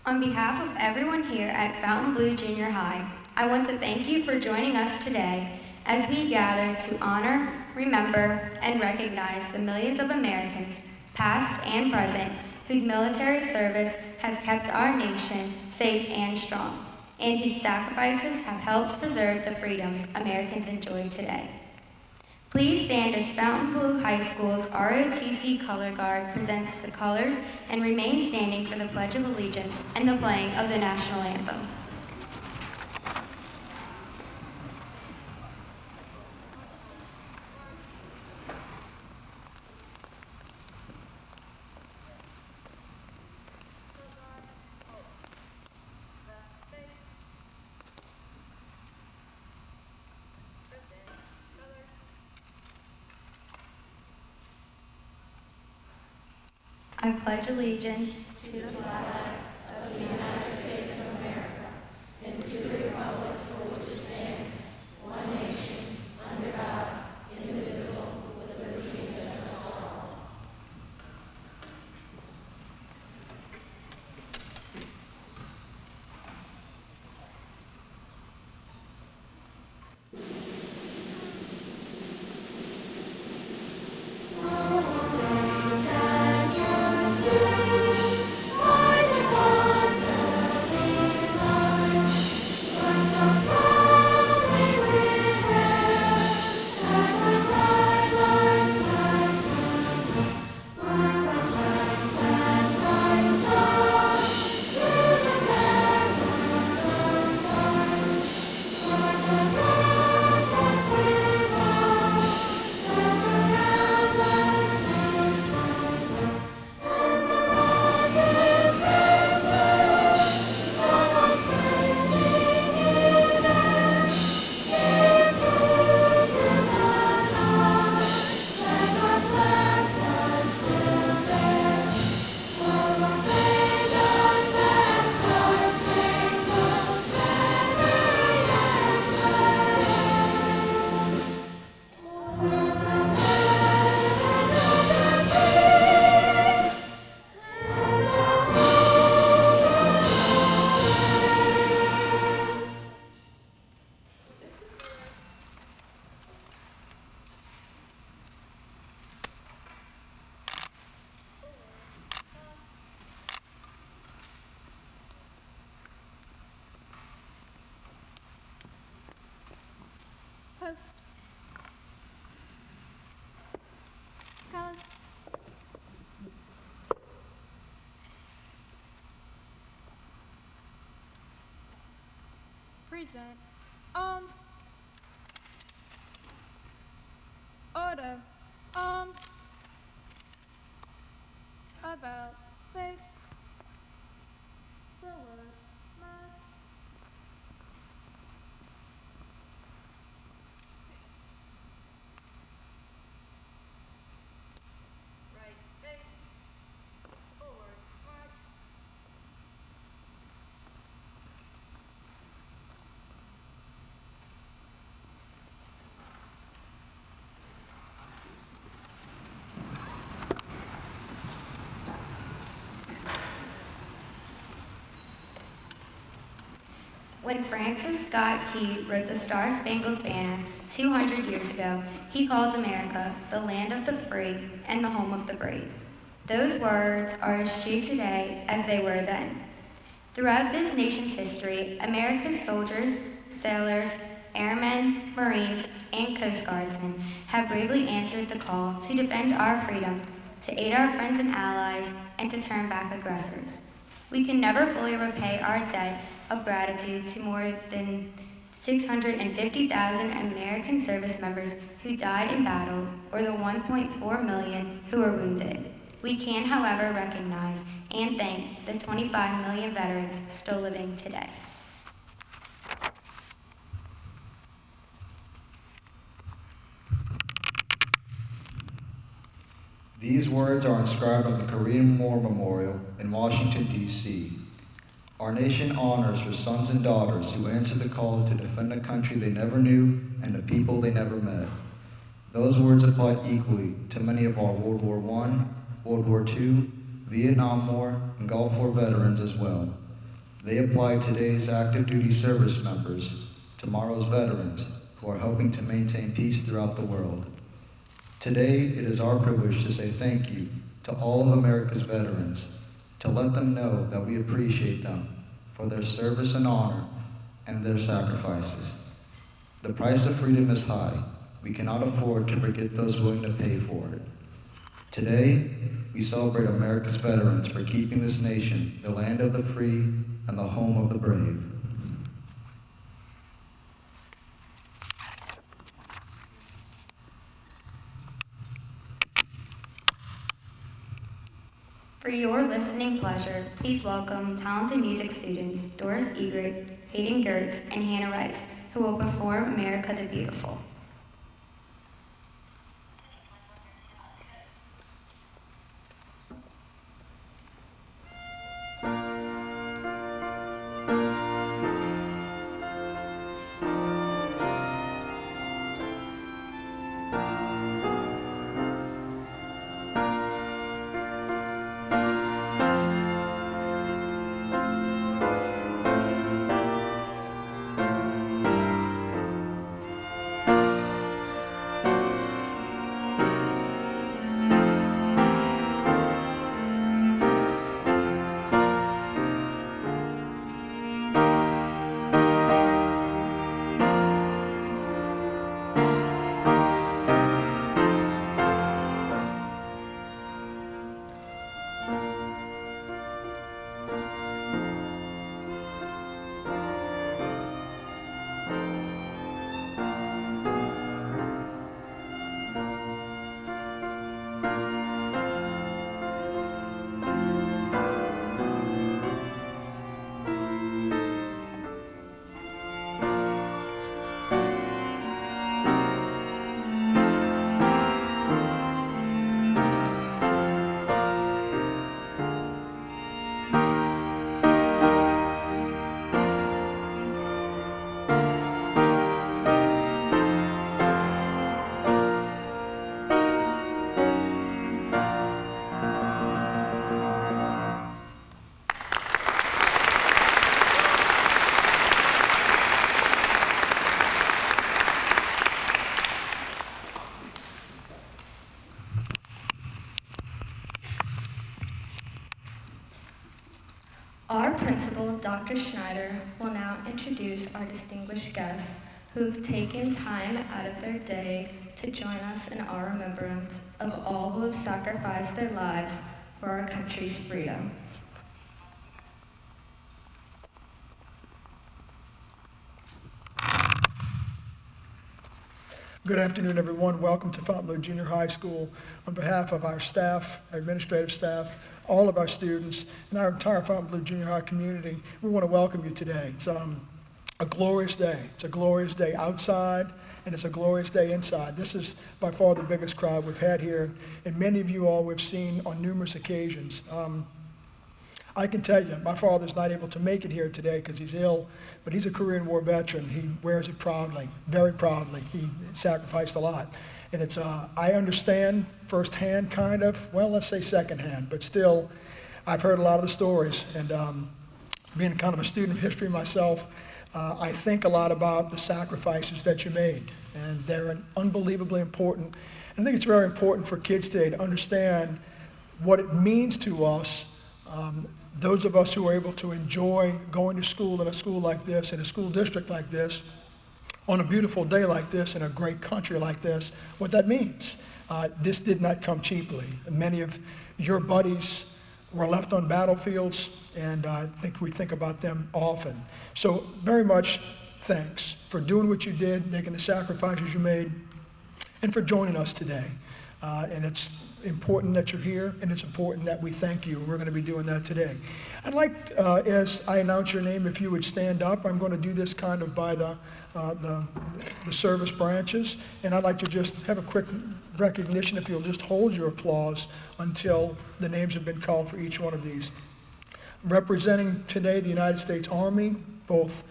On behalf of everyone here at Fontainebleau Junior High, I want to thank you for joining us today as we gather to honor, remember, and recognize the millions of Americans, past and present, whose military service has kept our nation safe and strong, and whose sacrifices have helped preserve the freedoms Americans enjoy today. Please stand as Fontainebleau High School's ROTC Color Guard presents the colors and remain standing for the Pledge of Allegiance and the playing of the National Anthem. I pledge allegiance to the flag of the United States of America and to the republic for which it stands, one nation, under God, indivisible, with liberty and justice for all. Post. Colors. Present. Arms. Order. Arms. About. Face. Forward. March. Right face. Forward. March. When Francis Scott Key wrote the Star-Spangled Banner 200 years ago, he called America the land of the free and the home of the brave. Those words are as true today as they were then. Throughout this nation's history, America's soldiers, sailors, airmen, Marines, and Coast Guardsmen have bravely answered the call to defend our freedom, to aid our friends and allies, and to turn back aggressors. We can never fully repay our debt of gratitude to more than 650,000 American service members who died in battle, or the 1.4 million who were wounded. We can, however, recognize and thank the 25 million veterans still living today. These words are inscribed on the Korean War Memorial in Washington, D.C. Our nation honors her sons and daughters who answered the call to defend a country they never knew and a people they never met. Those words apply equally to many of our World War I, World War II, Vietnam War, and Gulf War veterans as well. They apply today's active duty service members, tomorrow's veterans, who are helping to maintain peace throughout the world. Today, it is our privilege to say thank you to all of America's veterans, to let them know that we appreciate them for their service and honor and their sacrifices. The price of freedom is high. We cannot afford to forget those willing to pay for it. Today, we celebrate America's veterans for keeping this nation the land of the free and the home of the brave. For your listening pleasure, please welcome talented music students Doris Egret, Hayden Gertz, and Hannah Rice, who will perform America the Beautiful. Our principal, Dr. Schneider, will now introduce our distinguished guests who've taken time out of their day to join us in our remembrance of all who have sacrificed their lives for our country's freedom. Good afternoon, everyone. Welcome to Fontainebleau Junior High School. On behalf of our staff, our administrative staff, all of our students, and our entire Fontainebleau Junior High community, we want to welcome you today. It's a glorious day. It's a glorious day outside, and it's a glorious day inside. This is by far the biggest crowd we've had here, and many of you all we've seen on numerous occasions. I can tell you, my father's not able to make it here today because he's ill, but he's a Korean War veteran. He wears it proudly, very proudly. He sacrificed a lot. And it's, I understand firsthand, kind of, well, let's say secondhand, but still, I've heard a lot of the stories. And being kind of a student of history myself, I think a lot about the sacrifices that you made. And they're unbelievably important. And I think it's very important for kids today to understand what it means to us, those of us who are able to enjoy going to school in a school like this, in a school district like this, on a beautiful day like this, in a great country like this, what that means. This did not come cheaply. Many of your buddies were left on battlefields, and I think we think about them often. So very much thanks for doing what you did, making the sacrifices you made, and for joining us today. And it's important that you're here, and it's important that we thank you. We're going to be doing that today. I'd like, as I announce your name, if you would stand up. I'm going to do this kind of by the service branches, and I'd like to just have a quick recognition, if you'll just hold your applause until the names have been called for each one of these. Representing today the United States Army, both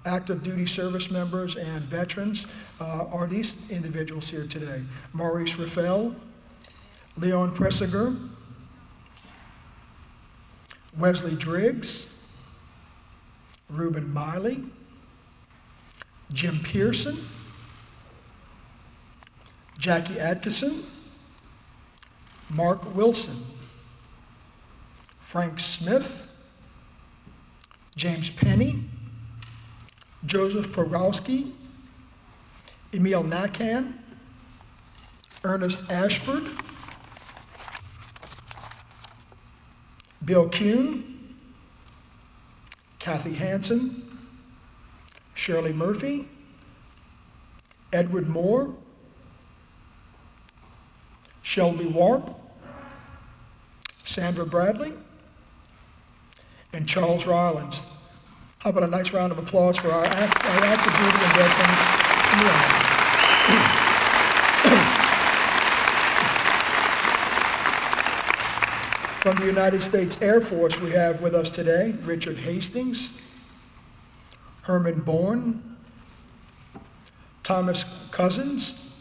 active duty service members and veterans, are these individuals here today. Maurice Raffel, Leon Pressiger, Wesley Driggs, Reuben Miley, Jim Pearson, Jackie Atkinson, Mark Wilson, Frank Smith, James Penny, Joseph Progrowski, Emil Nakan, Ernest Ashford, Bill Kuhn, Kathy Hansen, Shirley Murphy, Edward Moore, Shelby Warp, Sandra Bradley, and Charles Rylands. How about a nice round of applause for our active duty and veterans in the Army. From the United States Air Force, we have with us today Richard Hastings, Herman Bourne, Thomas Cousins,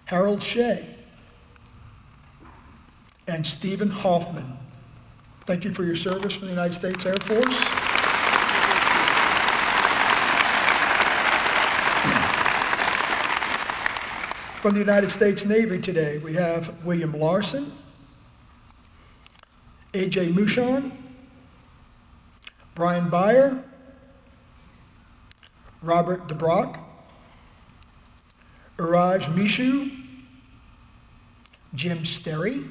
Harold Shea, and Stephen Hoffman. Thank you for your service for the United States Air Force. From the United States Navy today, we have William Larson, A.J. Mouchon, Brian Byer, Robert DeBrock, Iraj Mishu, Jim Sterry,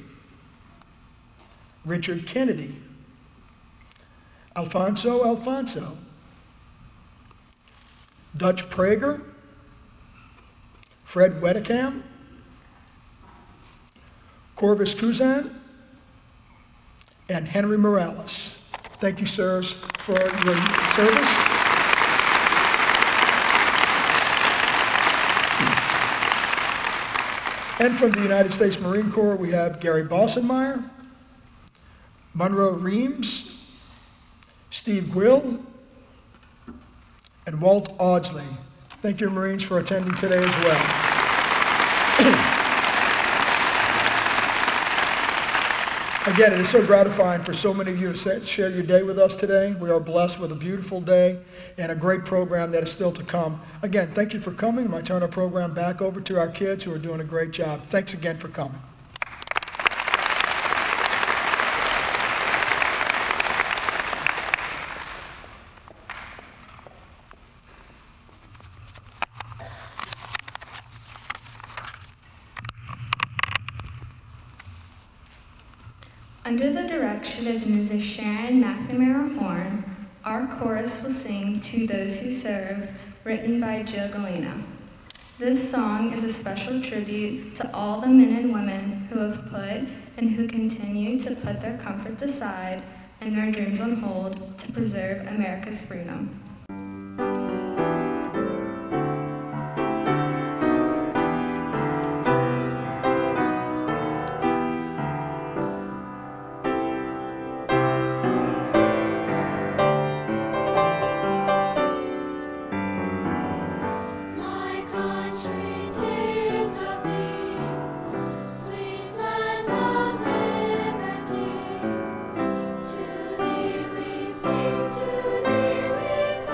Richard Kennedy, Alfonso, Dutch Prager, Fred Wedekam, Corvus Kuzan, and Henry Morales. Thank you, sirs, for your service. And from the United States Marine Corps, we have Gary Bossenmeyer, Monroe Reams, Steve Gwill, and Walt Audsley. Thank you, Marines, for attending today as well. Again, it is so gratifying for so many of you to share your day with us today. We are blessed with a beautiful day and a great program that is still to come. Again, thank you for coming. I'm going to turn our program back over to our kids who are doing a great job. Thanks again for coming. Under the direction of Mrs. Sharon McNamara Horn, our chorus will sing To Those Who Serve, written by Jill Galena. This song is a special tribute to all the men and women who have put and who continue to put their comforts aside and their dreams on hold to preserve America's freedom. To thee we sing, to thee we sing.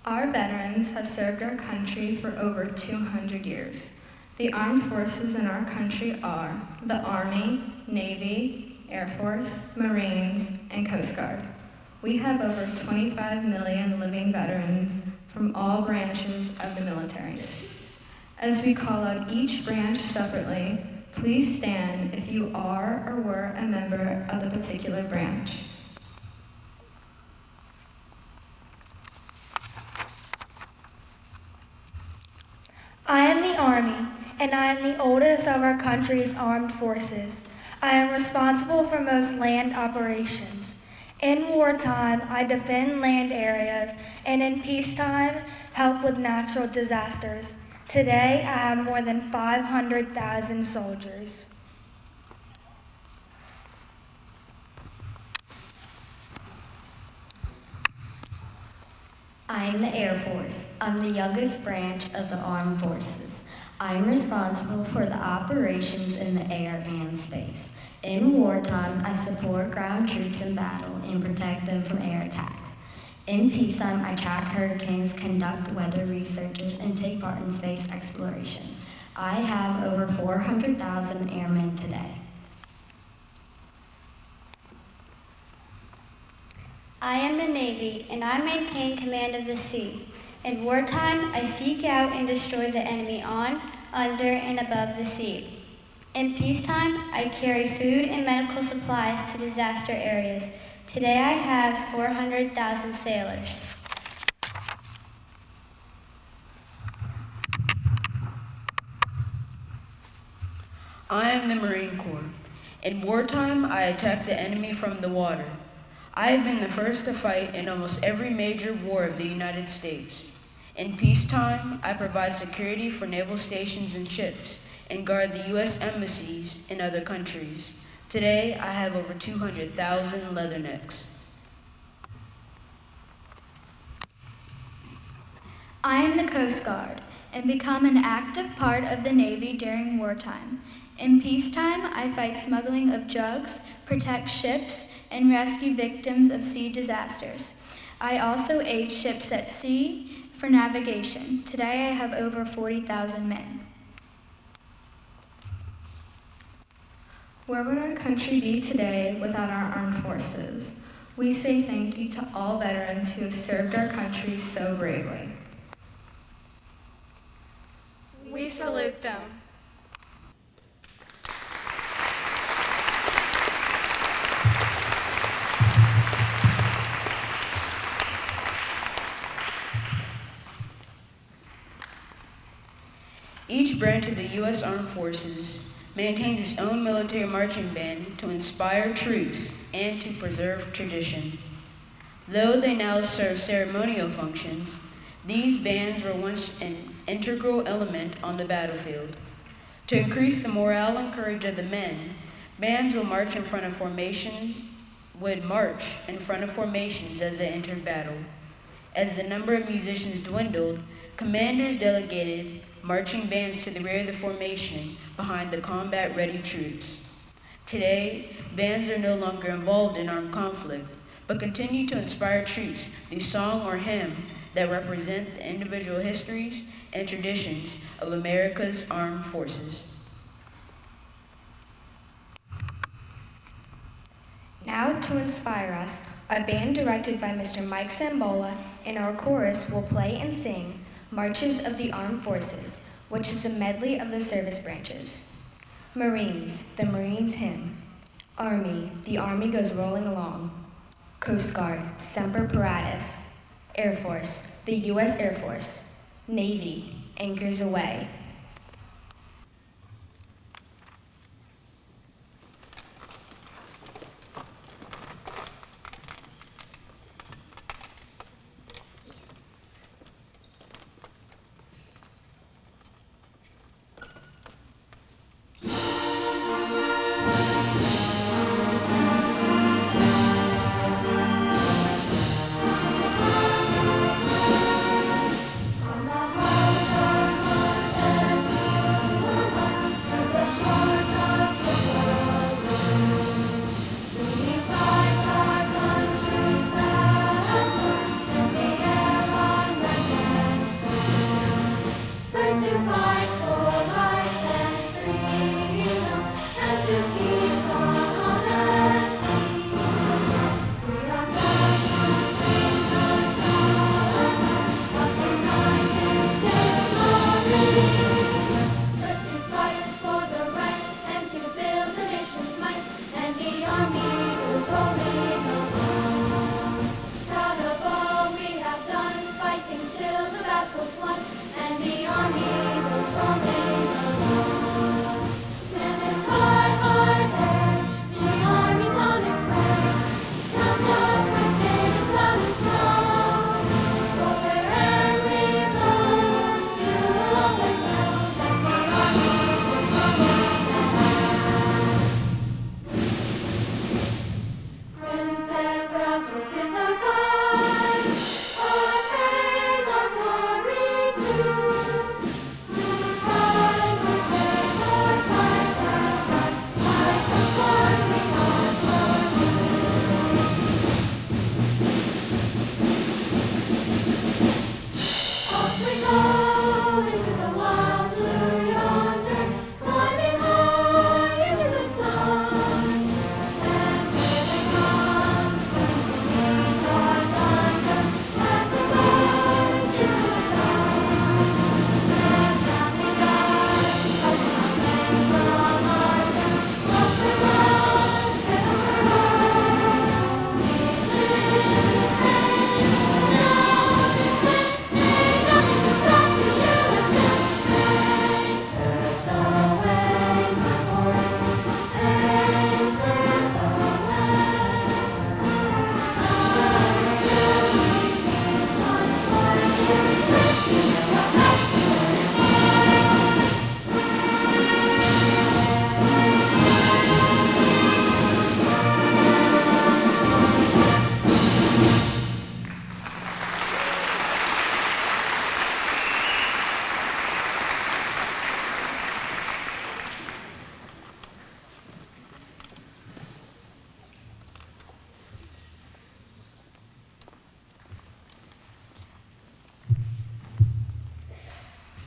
Our veterans have served our country for over 200 years. The armed forces in our country are the Army, Navy, Air Force, Marines, and Coast Guard. We have over 25 million living veterans from all branches of the military. As we call out each branch separately, please stand if you are or were a member of a particular branch. I am the Army, and I am the oldest of our country's armed forces. I am responsible for most land operations. In wartime, I defend land areas, and in peacetime, help with natural disasters. Today, I have more than 500,000 soldiers. I am the Air Force. I'm the youngest branch of the armed forces. I'm responsible for the operations in the air and space. In wartime, I support ground troops in battle and protect them from air attacks. In peacetime, I track hurricanes, conduct weather researches, and take part in space exploration. I have over 400,000 airmen today. I am the Navy, and I maintain command of the sea. In wartime, I seek out and destroy the enemy on, under, and above the sea. In peacetime, I carry food and medical supplies to disaster areas. Today I have 400,000 sailors. I am the Marine Corps. In wartime, I attack the enemy from the water. I have been the first to fight in almost every major war of the United States. In peacetime, I provide security for naval stations and ships and guard the U.S. embassies in other countries. Today, I have over 200,000 leathernecks. I am the Coast Guard and become an active part of the Navy during wartime. In peacetime, I fight smuggling of drugs, protect ships, and rescue victims of sea disasters. I also aid ships at sea for navigation. Today I have over 40,000 men. Where would our country be today without our armed forces? We say thank you to all veterans who have served our country so bravely. We salute them. Each branch of the U.S. Armed Forces maintains its own military marching band to inspire troops and to preserve tradition. Though they now serve ceremonial functions, these bands were once an integral element on the battlefield. To increase the morale and courage of the men, bands would march in front of formations as they entered battle. As the number of musicians dwindled, commanders delegated marching bands to the rear of the formation behind the combat-ready troops. Today, bands are no longer involved in armed conflict, but continue to inspire troops through song or hymn that represent the individual histories and traditions of America's armed forces. Now to inspire us, a band directed by Mr. Mike Sambola and our chorus will play and sing Marches of the Armed Forces, which is a medley of the service branches. Marines, the Marines hymn. Army, the Army goes rolling along. Coast Guard, Semper Paratus. Air Force, the U.S. Air Force. Navy, anchors away. On the halls of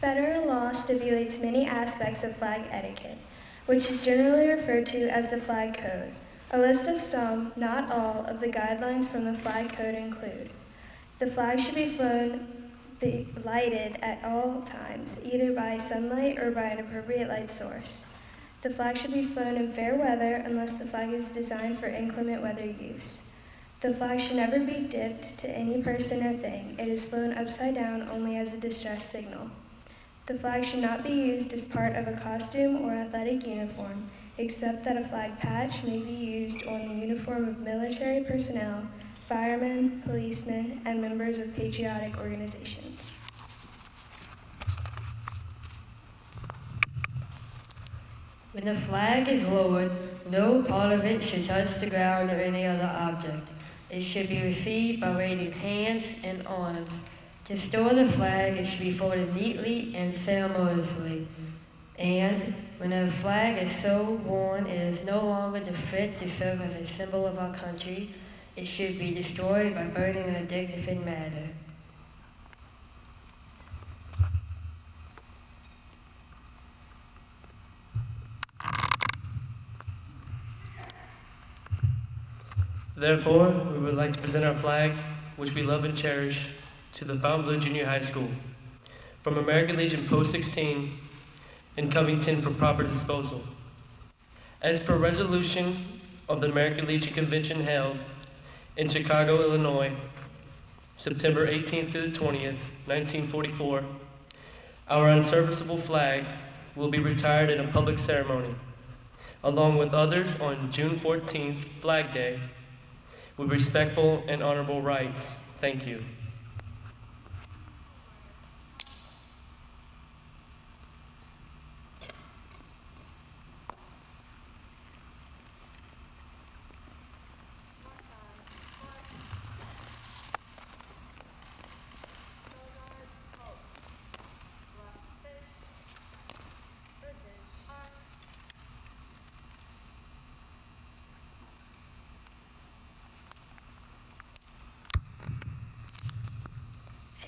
Federal law stipulates many aspects of flag etiquette, which is generally referred to as the Flag Code. A list of some, not all, of the guidelines from the Flag Code include: the flag should be lighted at all times, either by sunlight or by an appropriate light source. The flag should be flown in fair weather unless the flag is designed for inclement weather use. The flag should never be dipped to any person or thing. It is flown upside down only as a distress signal. The flag should not be used as part of a costume or athletic uniform, except that a flag patch may be used on the uniform of military personnel, firemen, policemen, and members of patriotic organizations. When the flag is lowered, no part of it should touch the ground or any other object. It should be received by raising hands and arms. To store the flag, it should be folded neatly and ceremoniously. And when a flag is so worn it is no longer fit to serve as a symbol of our country, it should be destroyed by burning in a dignified manner. Therefore, we would like to present our flag, which we love and cherish, to the Fontainebleau Junior High School. From American Legion Post 16 in Covington for proper disposal. As per resolution of the American Legion Convention held in Chicago, Illinois, September 18th through the 20th, 1944, our unserviceable flag will be retired in a public ceremony, along with others on June 14th, Flag Day, with respectful and honorable rites. Thank you.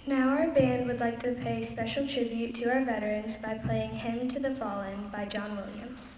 Now our band would like to pay special tribute to our veterans by playing Hymn to the Fallen by John Williams.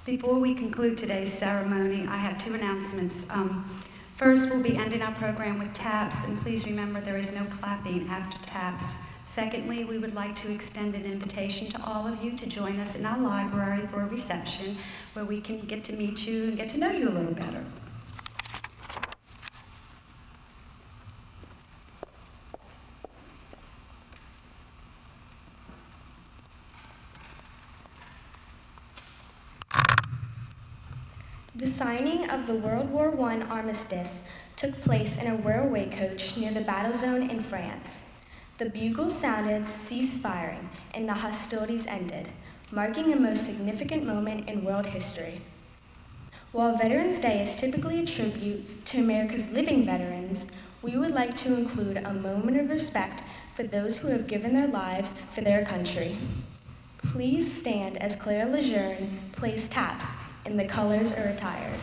Before we conclude today's ceremony, I have two announcements. First, we'll be ending our program with taps, and please remember there is no clapping after taps. Secondly, we would like to extend an invitation to all of you to join us in our library for a reception where we can get to meet you and get to know you a little better. The signing of the World War I armistice took place in a railway coach near the battle zone in France. The bugle sounded, cease firing, and the hostilities ended, marking a most significant moment in world history. While Veterans Day is typically a tribute to America's living veterans, we would like to include a moment of respect for those who have given their lives for their country. Please stand as Claire Lejeune plays taps and the colors are retired.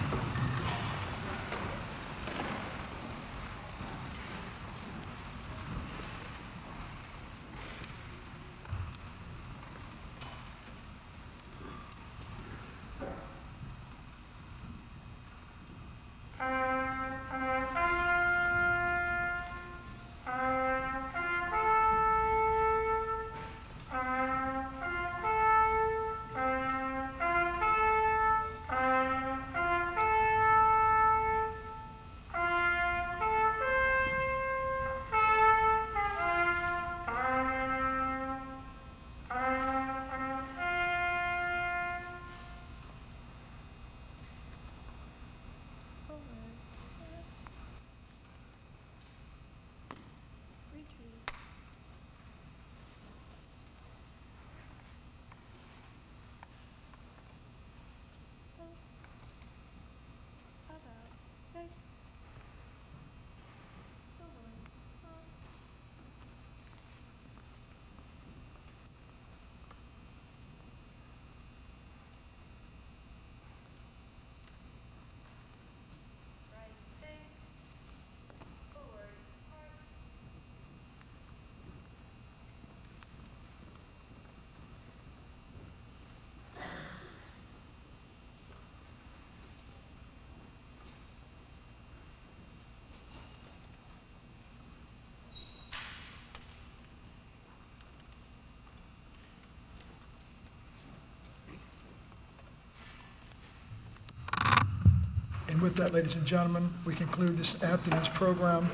And with that, ladies and gentlemen, we conclude this afternoon's program.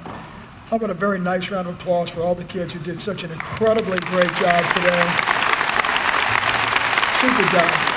How about a very nice round of applause for all the kids who did such an incredibly great job today. Super job.